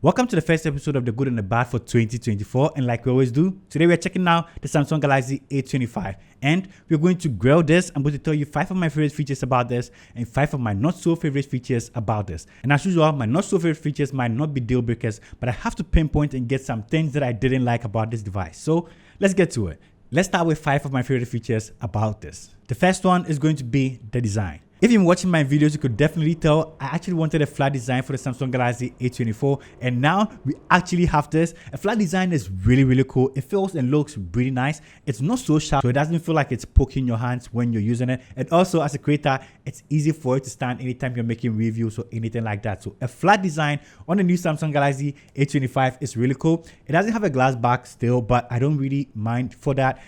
Welcome to the first episode of The Good and the Bad for 2024, and like we always do, today we're checking out the Samsung Galaxy A25 and we're going to grill this. I'm going to tell you 5 of my favorite features about this and 5 of my not so favorite features about this. And as usual, my not so favorite features might not be deal breakers, but I have to pinpoint and get some things that I didn't like about this device. So let's get to it. Let's start with 5 of my favorite features about this. The first one is going to be the design. If you've been watching my videos, you could definitely tell I actually wanted a flat design for the Samsung Galaxy A24, and now we actually have this. A flat design is really cool. It feels and looks really nice. It's not so sharp, so it doesn't feel like it's poking your hands when you're using it. And also, as a creator, it's easy for it to stand anytime you're making reviews or anything like that. So a flat design on the new Samsung Galaxy A25 is really cool. It doesn't have a glass back still, but I don't really mind for that.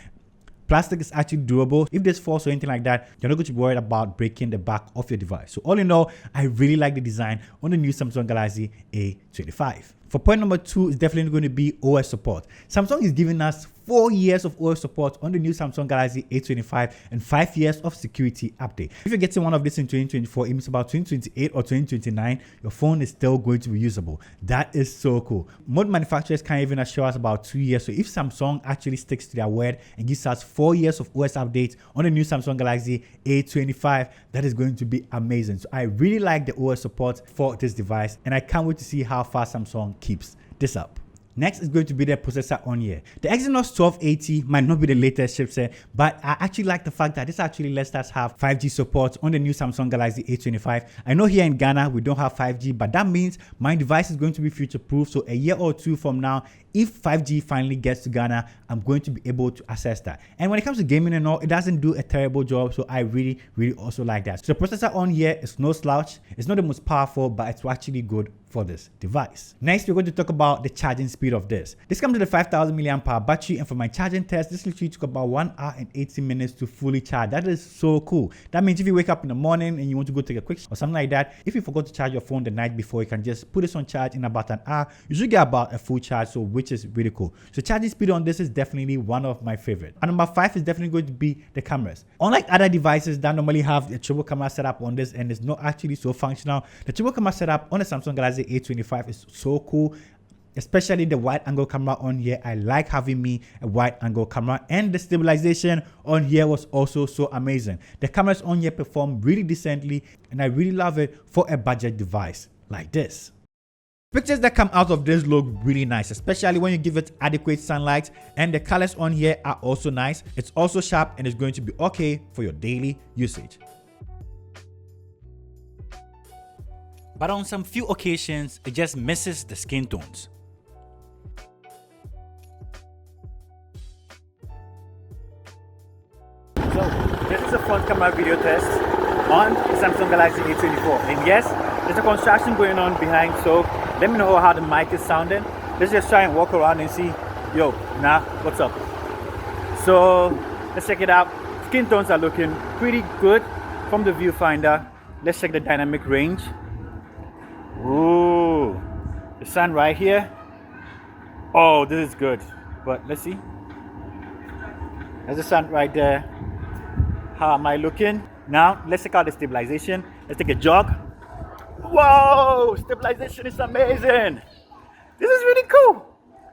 Plastic is actually durable. If this falls or anything like that, you're not going to be worried about breaking the back of your device. So all in all, I really like the design on the new Samsung Galaxy A25. For point number 2 is definitely going to be OS support. Samsung is giving us 4 years of OS support on the new Samsung Galaxy A25 and 5 years of security update. If you're getting one of this in 2024, it means about 2028 or 2029, your phone is still going to be usable. That is so cool. Most manufacturers can't even assure us about 2 years. So if Samsung actually sticks to their word and gives us 4 years of OS updates on the new Samsung Galaxy A25, that is going to be amazing. So I really like the OS support for this device, and I can't wait to see how far Samsung keeps this up. Next is going to be the processor on here. The Exynos 1280 might not be the latest chipset, but I actually like the fact that this actually lets us have 5G support on the new Samsung Galaxy A25. I know here in Ghana we don't have 5G, but that means my device is going to be future-proof. So a year or two from now, if 5G finally gets to Ghana, I'm going to be able to access that. And when it comes to gaming and all, it doesn't do a terrible job. So I really also like that. So the processor on here is no slouch. It's not the most powerful, but it's actually good for this device. Next, we're going to talk about the charging speed of this. This comes with a 5000 mAh battery, and for my charging test, this literally took about 1 hour and 80 minutes to fully charge. That is so cool. That means if you wake up in the morning and you want to go take a quick or something like that, if you forgot to charge your phone the night before, you can just put this on charge in about an hour. You should get about a full charge, so which is really cool. So charging speed on this is definitely one of my favorite. And number 5 is definitely going to be the cameras. Unlike other devices that normally have a triple camera setup on this and it's not actually so functional, the triple camera setup on the Samsung Galaxy A25 is so cool, especially the wide angle camera on here. I like having me a wide angle camera, and the stabilization on here was also so amazing. The cameras on here perform really decently, and I really love it for a budget device like this. Pictures that come out of this look really nice, especially when you give it adequate sunlight, and the colors on here are also nice. It's also sharp and it's going to be okay for your daily usage. But on some few occasions, it just misses the skin tones. So this is a front camera video test on Samsung Galaxy A24, and yes, there's a construction going on behind, so let me know how the mic is sounding. Let's just try and walk around and see, what's up? So let's check it out. Skin tones are looking pretty good from the viewfinder. Let's check the dynamic range. Ooh, the sun right here. Oh, this is good. But let's see. There's the sun right there. How am I looking? Now, let's check out the stabilization. Let's take a jog. Whoa, stabilization is amazing. This is really cool.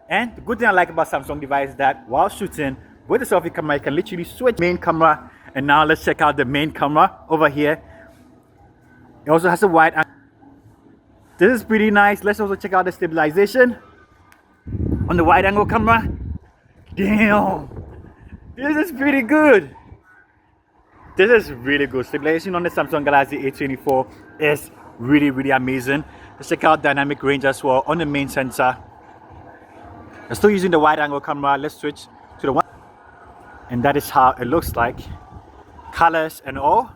And the good thing I like about Samsung device is that while shooting with the selfie camera, you can literally switch main camera. And now let's check out the main camera over here. It also has a wide angle. This is pretty nice. Let's also check out the stabilization on the wide angle camera. Damn, this is pretty good. This is really good. Stabilization on the Samsung Galaxy A24 is really amazing. Let's check out dynamic range as well on the main sensor. I'm still using the wide angle camera. Let's switch to the one, and that is how it looks like. Colors and all.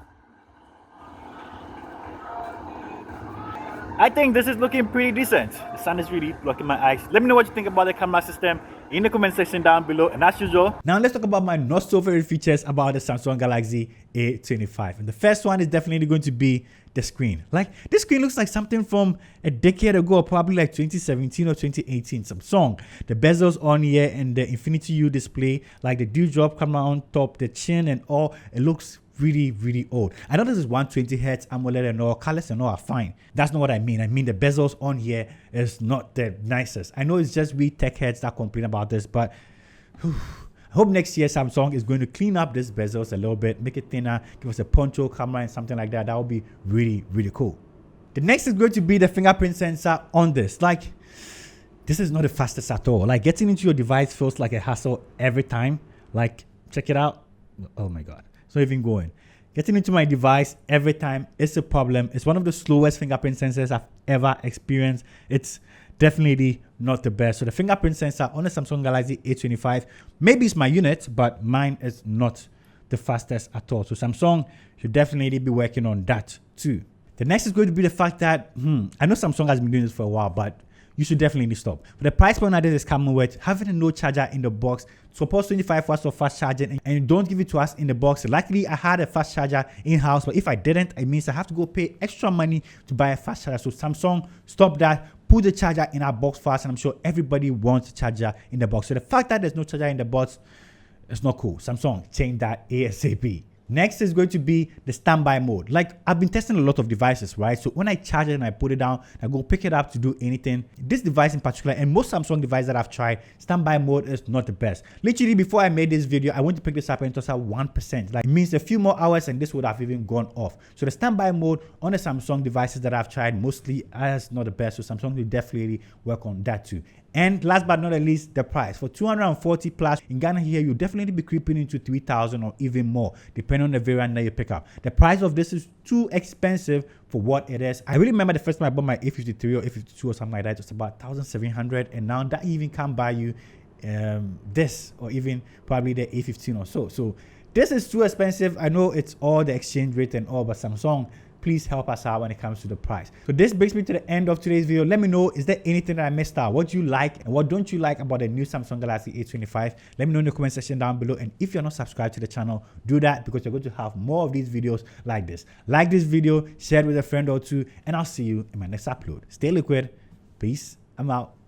I think this is looking pretty decent. The sun is really blocking my eyes. Let me know what you think about the camera system in the comment section down below. And as usual, now let's talk about my not so favorite features about the Samsung Galaxy A25. And the first one is definitely going to be the screen. Like, this screen looks like something from a decade ago, or probably like 2017 or 2018 Samsung. The bezels on here and the Infinity U display, like the dewdrop camera on top, the chin and all, it looks really old. I know this is 120 Hz AMOLED and all, colors and all are fine. That's not what I mean. I mean the bezels on here is not the nicest. I know it's just we tech heads that complain about this, but I hope next year Samsung is going to clean up these bezels a little bit, make it thinner, give us a poncho camera and something like that. That would be really cool. The next is going to be the fingerprint sensor on this. Like, this is not the fastest at all. Like, getting into your device feels like a hassle every time. Like, check it out. Oh my God, it's not even going. Getting into my device every time is a problem. It's one of the slowest fingerprint sensors I've ever experienced. It's definitely not the best. So the fingerprint sensor on the Samsung Galaxy A25, maybe it's my unit, but mine is not the fastest at all. So Samsung should definitely be working on that too. The next is going to be the fact that, I know Samsung has been doing this for a while, but you should definitely stop. But the price point that this is coming with, having a no charger in the box, suppose 25 watts of fast charging, and you don't give it to us in the box. Luckily, I had a fast charger in-house, but if I didn't, it means I have to go pay extra money to buy a fast charger. So Samsung, stop that. Put the charger in our box fast, and I'm sure everybody wants a charger in the box. So the fact that there's no charger in the box is not cool. Samsung, change that ASAP. Next is going to be the standby mode. Like, I've been testing a lot of devices, right? So when I charge it and I put it down, I go pick it up to do anything. This device in particular, and most Samsung devices that I've tried, standby mode is not the best. Literally, before I made this video, I went to pick this up and it was at 1%. Like, it means a few more hours and this would have even gone off. So the standby mode on the Samsung devices that I've tried mostly is not the best. So Samsung will definitely work on that too. And last but not least, the price. For 240 plus in Ghana here, you'll definitely be creeping into 3,000 or even more, depending on the variant that you pick up. The price of this is too expensive for what it is. I really remember the first time I bought my A53 or A52 or something like that, it was about 1,700, and now that even can't buy you this, or even probably the A15 or so. So this is too expensive. I know it's all the exchange rate and all, but Samsung, please help us out when it comes to the price. So this brings me to the end of today's video. Let me know, is there anything that I missed out? What do you like and what don't you like about the new Samsung Galaxy A25? Let me know in the comment section down below. And if you're not subscribed to the channel, do that, because you're going to have more of these videos like this. Like this video, share it with a friend or two, and I'll see you in my next upload. Stay liquid. Peace. I'm out.